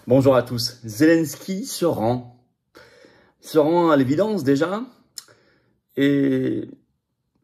Bonjour à tous. Zelensky se rend à l'évidence déjà, et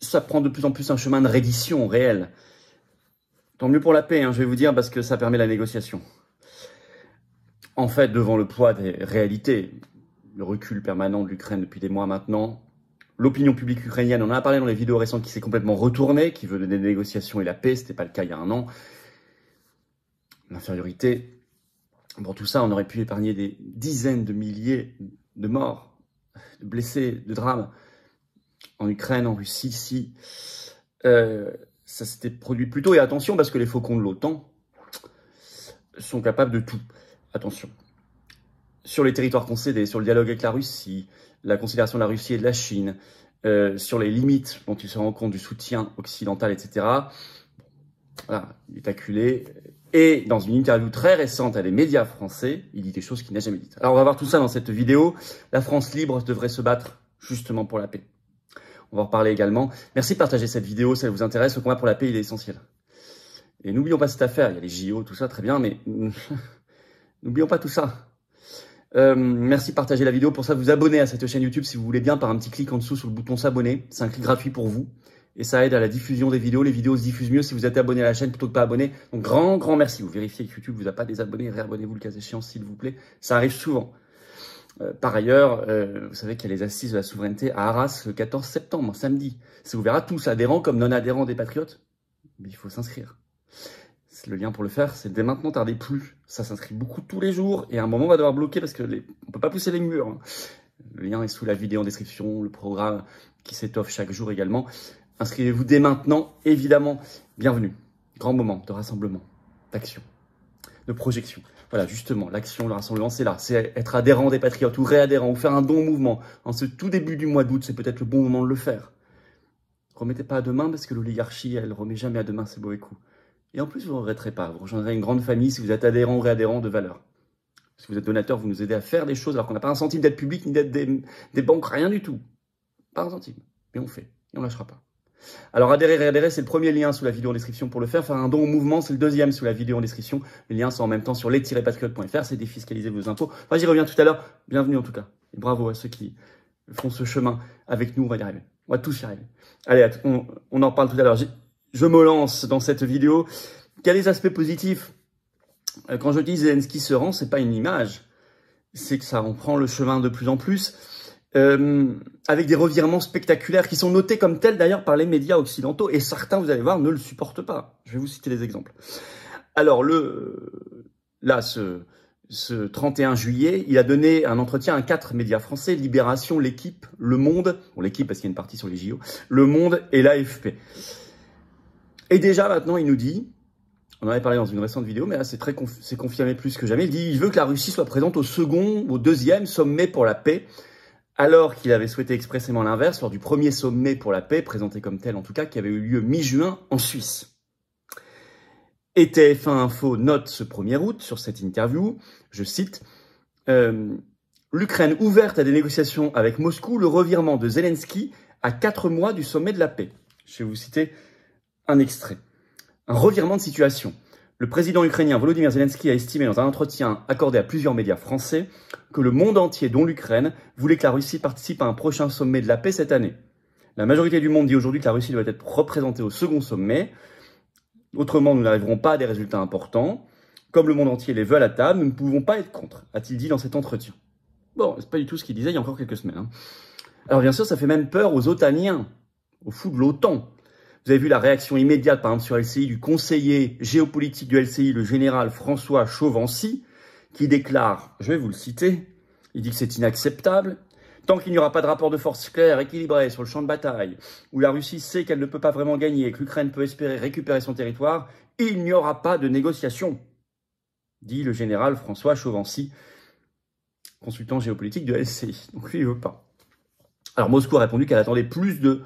ça prend de plus en plus un chemin de reddition réel. Tant mieux pour la paix, je vais vous dire, parce que ça permet la négociation. En fait, devant le poids des réalités, le recul permanent de l'Ukraine depuis des mois maintenant, l'opinion publique ukrainienne, on en a parlé dans les vidéos récentes, qui s'est complètement retournée, qui veut des négociations et la paix, c'était pas le cas il y a un an. L'infériorité. Pour tout ça, on aurait pu épargner des dizaines de milliers de morts, de blessés, de drames en Ukraine, en Russie, si ça s'était produit plus tôt. Et attention, parce que les faucons de l'OTAN sont capables de tout. Attention. Sur les territoires concédés, sur le dialogue avec la Russie, la considération de la Russie et de la Chine, sur les limites dont ils se rendent compte du soutien occidental, etc. Voilà, il est acculé. Et dans une interview très récente à des médias français, il dit des choses qu'il n'a jamais dites. Alors on va voir tout ça dans cette vidéo. La France libre devrait se battre justement pour la paix. On va en reparler également. Merci de partager cette vidéo si elle vous intéresse. Le combat pour la paix, il est essentiel. Et n'oublions pas cette affaire. Il y a les JO, tout ça, très bien, mais n'oublions pas tout ça. Merci de partager la vidéo. Pour ça, vous abonner à cette chaîne YouTube si vous voulez bien par un petit clic en dessous sur le bouton s'abonner. C'est un clic gratuit pour vous. Et ça aide à la diffusion des vidéos. Les vidéos se diffusent mieux si vous êtes abonné à la chaîne plutôt que pas abonné. Donc grand merci. Vous vérifiez que YouTube vous a pas désabonné. Réabonnez-vous le cas échéant s'il vous plaît. Ça arrive souvent. Par ailleurs, vous savez qu'il y a les assises de la souveraineté à Arras le 14 septembre, samedi. C'est ouvert à tous, adhérents comme non adhérents des patriotes. Mais il faut s'inscrire. Le lien pour le faire, c'est dès maintenant, tardez plus. Ça s'inscrit beaucoup tous les jours. Et à un moment, on va devoir bloquer parce que on peut pas pousser les murs. Le lien est sous la vidéo en description. Le programme qui s'étoffe chaque jour également. Inscrivez-vous dès maintenant, évidemment. Bienvenue. Grand moment de rassemblement, d'action, de projection. Voilà, justement, l'action, le rassemblement, c'est là. C'est être adhérent des patriotes ou réadhérent ou faire un don au mouvement. En ce tout début du mois d'août, c'est peut-être le bon moment de le faire. Remettez pas à demain parce que l'oligarchie, elle remet jamais à demain ses mauvais coups. Et en plus, vous ne regretterez pas. Vous rejoindrez une grande famille si vous êtes adhérent ou réadhérent de valeur. Si vous êtes donateur, vous nous aidez à faire des choses alors qu'on n'a pas un centime d'aide publique ni d'aide des banques, rien du tout. Pas un centime. Mais on fait. Et on lâchera pas. Alors adhérer, réadhérer, c'est le premier lien sous la vidéo en description pour le faire. Faire un don au mouvement, c'est le deuxième sous la vidéo en description. Les liens sont en même temps sur les-patriotes.fr. C'est défiscaliser vos impôts. Enfin, j'y reviens tout à l'heure. Bienvenue en tout cas. Et bravo à ceux qui font ce chemin avec nous. On va y arriver. On va tous y arriver. Allez, on en parle tout à l'heure. Je me lance dans cette vidéo. Il y a des aspects positifs. Quand je dis Zelensky se rend, c'est pas une image. C'est que ça en prend le chemin de plus en plus. Avec des revirements spectaculaires qui sont notés comme tels d'ailleurs par les médias occidentaux. Et certains, vous allez voir, ne le supportent pas. Je vais vous citer des exemples. Alors, ce 31 juillet, il a donné un entretien à 4 médias français, Libération, L'Équipe, Le Monde, bon l'Équipe parce qu'il y a une partie sur les JO, Le Monde et l'AFP. Et déjà maintenant, il nous dit, on en avait parlé dans une récente vidéo, mais là c'est confirmé plus que jamais, il veut que la Russie soit présente au deuxième sommet pour la paix, alors qu'il avait souhaité expressément l'inverse lors du premier sommet pour la paix, présenté comme tel en tout cas, qui avait eu lieu mi-juin en Suisse. Et TF1 Info note ce 1er août sur cette interview, je cite, l'Ukraine ouverte à des négociations avec Moscou, le revirement de Zelensky à 4 mois du sommet de la paix. Je vais vous citer un extrait. Un revirement de situation. Le président ukrainien Volodymyr Zelensky a estimé dans un entretien accordé à plusieurs médias français que le monde entier, dont l'Ukraine, voulait que la Russie participe à un prochain sommet de la paix cette année. La majorité du monde dit aujourd'hui que la Russie doit être représentée au second sommet. Autrement, nous n'arriverons pas à des résultats importants. Comme le monde entier les veut à la table, nous ne pouvons pas être contre, a-t-il dit dans cet entretien. Bon, c'est pas du tout ce qu'il disait il y a encore quelques semaines. Alors bien sûr, ça fait même peur aux otaniens, aux fous de l'OTAN. Vous avez vu la réaction immédiate, par exemple, sur LCI, du conseiller géopolitique du LCI, le général François Chauvency, qui déclare, je vais vous le citer, il dit que c'est inacceptable. Tant qu'il n'y aura pas de rapport de force clair, équilibré sur le champ de bataille, où la Russie sait qu'elle ne peut pas vraiment gagner et que l'Ukraine peut espérer récupérer son territoire, il n'y aura pas de négociation, dit le général François Chauvency, consultant géopolitique de LCI. Donc lui, il veut pas. Alors Moscou a répondu qu'elle attendait plus de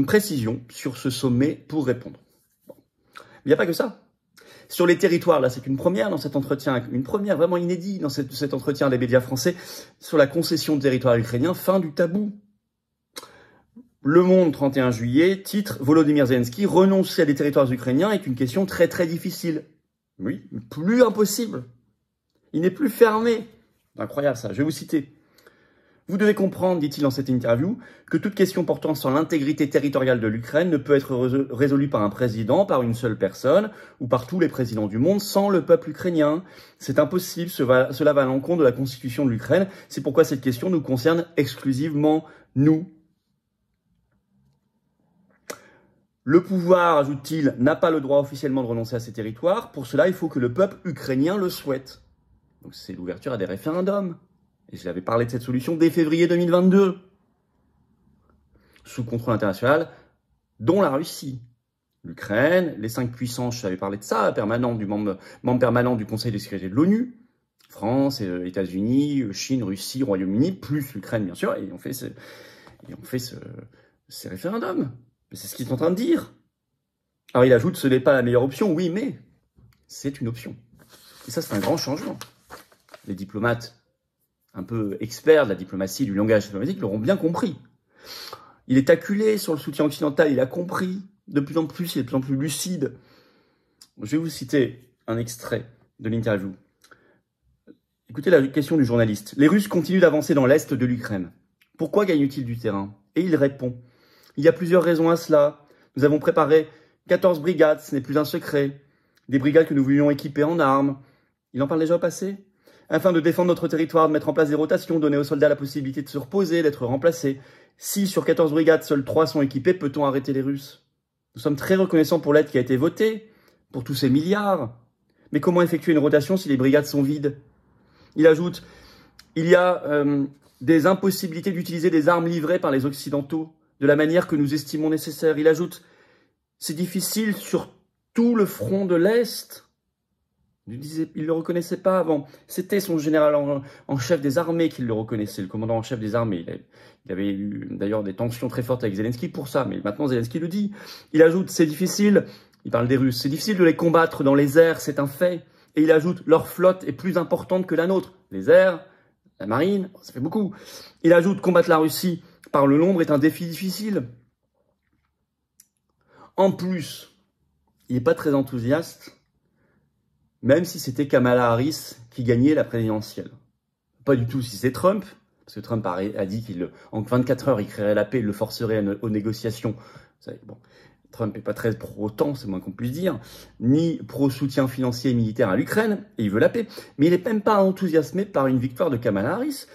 précision sur ce sommet pour répondre. Bon. Il n'y a pas que ça. Sur les territoires, là, c'est une première dans cet entretien, une première vraiment inédite dans cet entretien des médias français sur la concession de territoire ukrainien, fin du tabou. Le Monde, 31 juillet, titre Volodymyr Zelensky, renoncer à des territoires ukrainiens est une question très très difficile. Oui, plus impossible. Il n'est plus fermé. Incroyable ça, je vais vous citer. Vous devez comprendre, dit-il dans cette interview, que toute question portant sur l'intégrité territoriale de l'Ukraine ne peut être résolue par un président, par une seule personne, ou par tous les présidents du monde, sans le peuple ukrainien. C'est impossible, cela va à l'encontre de la constitution de l'Ukraine. C'est pourquoi cette question nous concerne exclusivement nous. Le pouvoir, ajoute-t-il, n'a pas le droit officiellement de renoncer à ses territoires. Pour cela, il faut que le peuple ukrainien le souhaite. Donc c'est l'ouverture à des référendums. Et je l'avais parlé de cette solution dès février 2022. Sous contrôle international, dont la Russie, l'Ukraine, les 5 puissances, je t'avais parlé de ça, membre permanent du Conseil de sécurité de l'ONU, France, États-Unis, Chine, Russie, Royaume-Uni, plus l'Ukraine bien sûr, et on fait ces référendums. C'est ce qu'ils sont en train de dire. Alors il ajoute, ce n'est pas la meilleure option, oui, mais c'est une option. Et ça, c'est un grand changement. Les diplomates un peu experts de la diplomatie, du langage diplomatique, l'auront bien compris. Il est acculé sur le soutien occidental, il a compris de plus en plus, il est de plus en plus lucide. Je vais vous citer un extrait de l'interview. Écoutez la question du journaliste. Les Russes continuent d'avancer dans l'est de l'Ukraine. Pourquoi gagnent-ils du terrain? Et il répond. Il y a plusieurs raisons à cela. Nous avons préparé 14 brigades, ce n'est plus un secret. Des brigades que nous voulions équiper en armes. Il en parle déjà au passé? Afin de défendre notre territoire, de mettre en place des rotations, donner aux soldats la possibilité de se reposer, d'être remplacés. Si sur 14 brigades, seules 3 sont équipées, peut-on arrêter les Russes? Nous sommes très reconnaissants pour l'aide qui a été votée, pour tous ces milliards. Mais comment effectuer une rotation si les brigades sont vides? Il ajoute, il y a des impossibilités d'utiliser des armes livrées par les Occidentaux de la manière que nous estimons nécessaire. Il ajoute, c'est difficile sur tout le front de l'Est. Il ne le reconnaissait pas avant. C'était son général en chef des armées qui le reconnaissait, le commandant en chef des armées. Il avait eu d'ailleurs des tensions très fortes avec Zelensky pour ça, mais maintenant Zelensky le dit. Il ajoute, c'est difficile, il parle des Russes, c'est difficile de les combattre dans les airs, c'est un fait. Et il ajoute, leur flotte est plus importante que la nôtre. Les airs, la marine, ça fait beaucoup. Il ajoute, combattre la Russie par le nombre est un défi difficile. En plus, il n'est pas très enthousiaste, même si c'était Kamala Harris qui gagnait la présidentielle. Pas du tout si c'est Trump, parce que Trump a dit qu'en 24 heures, il créerait la paix, il le forcerait aux négociations. Vous savez, bon, Trump n'est pas très pro-OTAN, c'est moins qu'on puisse dire, ni pro-soutien financier et militaire à l'Ukraine, et il veut la paix. Mais il n'est même pas enthousiasmé par une victoire de Kamala Harris.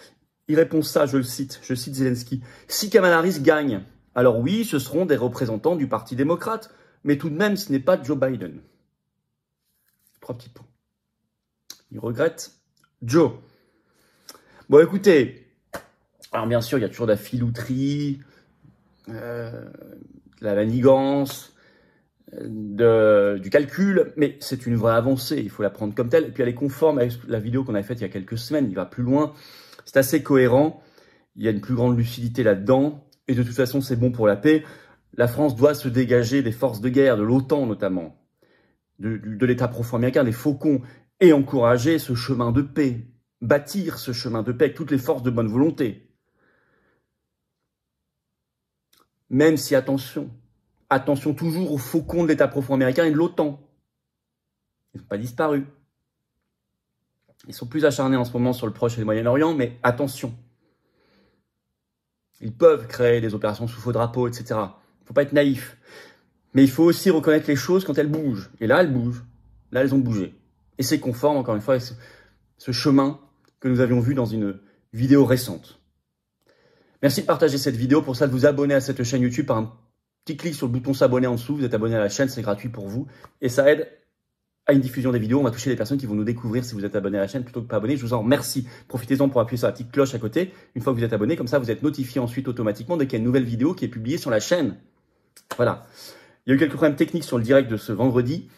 Il répond ça, je cite Zelensky. Si Kamala Harris gagne, alors oui, ce seront des représentants du Parti démocrate, mais tout de même, ce n'est pas Joe Biden. 3 petits points. Il regrette Joe. Bon, écoutez, alors bien sûr, il y a toujours de la filouterie, de la manigance, du calcul, mais c'est une vraie avancée, il faut la prendre comme telle. Et puis elle est conforme avec la vidéo qu'on avait faite il y a quelques semaines, il va plus loin, c'est assez cohérent, il y a une plus grande lucidité là-dedans, et de toute façon c'est bon pour la paix. La France doit se dégager des forces de guerre, de l'OTAN notamment, de l'État profond américain, des faucons, et encourager ce chemin de paix, bâtir ce chemin de paix avec toutes les forces de bonne volonté. Même si, attention toujours aux faucons de l'État profond américain et de l'OTAN. Ils n'ont pas disparu. Ils sont plus acharnés en ce moment sur le Proche et le Moyen-Orient, mais attention. Ils peuvent créer des opérations sous faux drapeau, etc. Il ne faut pas être naïf. Mais il faut aussi reconnaître les choses quand elles bougent. Et là, elles bougent. Là, elles ont bougé. Et c'est conforme, encore une fois, avec ce chemin que nous avions vu dans une vidéo récente. Merci de partager cette vidéo. Pour ça, de vous abonner à cette chaîne YouTube par un petit clic sur le bouton s'abonner en dessous. Vous êtes abonné à la chaîne, c'est gratuit pour vous. Et ça aide à une diffusion des vidéos. On va toucher les personnes qui vont nous découvrir si vous êtes abonné à la chaîne plutôt que pas abonné. Je vous en remercie. Profitez-en pour appuyer sur la petite cloche à côté. Une fois que vous êtes abonné, comme ça, vous êtes notifié ensuite automatiquement dès qu'il y a une nouvelle vidéo qui est publiée sur la chaîne. Voilà. Il y a eu quelques problèmes techniques sur le direct de ce vendredi.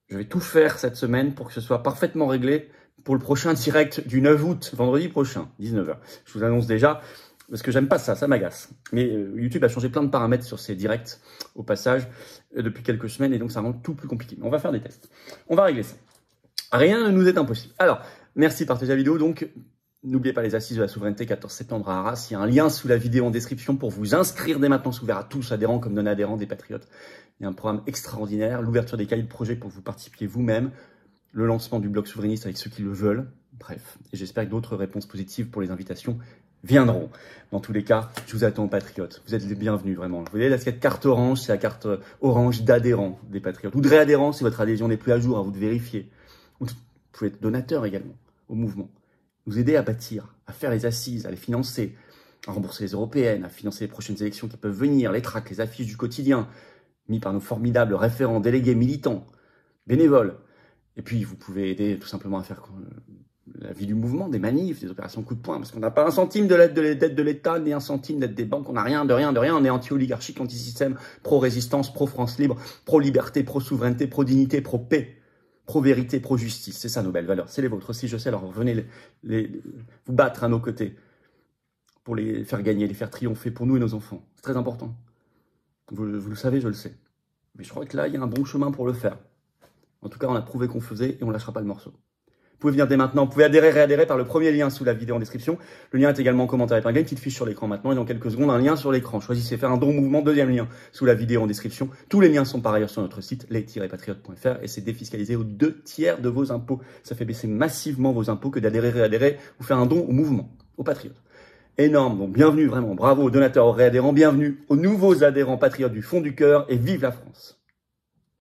Je vais tout faire cette semaine pour que ce soit parfaitement réglé pour le prochain direct du 9 août, vendredi prochain, 19 h. Je vous annonce déjà, parce que j'aime pas ça, ça m'agace. Mais YouTube a changé plein de paramètres sur ses directs, au passage, depuis quelques semaines, et donc ça rend tout plus compliqué. Mais on va faire des tests. On va régler ça. Rien ne nous est impossible. Alors, merci de partager la vidéo. Donc, n'oubliez pas les assises de la souveraineté, 14 septembre à Arras. Il y a un lien sous la vidéo en description pour vous inscrire dès maintenant. C'est ouvert à tous, adhérents comme non-adhérents, des patriotes. Il y a un programme extraordinaire, l'ouverture des cahiers de projet pour que vous participiez vous-même. le lancement du bloc souverainiste avec ceux qui le veulent. Bref, et j'espère que d'autres réponses positives pour les invitations viendront. Dans tous les cas, je vous attends aux Patriotes. Vous êtes les bienvenus, vraiment. Vous voyez, là, cette carte orange, c'est la carte orange d'adhérent des Patriotes. Ou de réadhérent si votre adhésion n'est plus à jour, à vous de vérifier. Vous pouvez être donateur également au mouvement. Nous aider à bâtir, à faire les assises, à les financer, à rembourser les européennes, à financer les prochaines élections qui peuvent venir, les tracts, les affiches du quotidien, mis par nos formidables référents, délégués, militants, bénévoles. Et puis, vous pouvez aider tout simplement à faire la vie du mouvement, des manifs, des opérations coup de poing, parce qu'on n'a pas un centime de l'aide de l'État, ni un centime d'aide des banques, on n'a rien, de rien. On est anti-oligarchique, anti-système, pro-résistance, pro-France libre, pro-liberté, pro-souveraineté, pro-dignité, pro-paix, pro-vérité, pro-justice. C'est ça nos belles valeurs, c'est les vôtres aussi, je sais, alors venez vous battre à nos côtés pour les faire gagner, les faire triompher pour nous et nos enfants. C'est très important. Vous le savez, je le sais. Mais je crois que là, il y a un bon chemin pour le faire. En tout cas, on a prouvé qu'on faisait et on ne lâchera pas le morceau. Vous pouvez venir dès maintenant, vous pouvez adhérer, réadhérer par le premier lien sous la vidéo en description. Le lien est également en commentaire épinglé, une petite fiche sur l'écran maintenant et dans quelques secondes, un lien sur l'écran. Choisissez faire un don au mouvement, deuxième lien sous la vidéo en description. Tous les liens sont par ailleurs sur notre site, les-patriotes.fr et c'est défiscalisé aux 2/3 de vos impôts. Ça fait baisser massivement vos impôts que d'adhérer, réadhérer ou faire un don au mouvement, aux Patriotes. Énorme, donc bienvenue vraiment, bravo aux donateurs, aux réadhérents, bienvenue aux nouveaux adhérents Patriotes du fond du cœur et vive la France.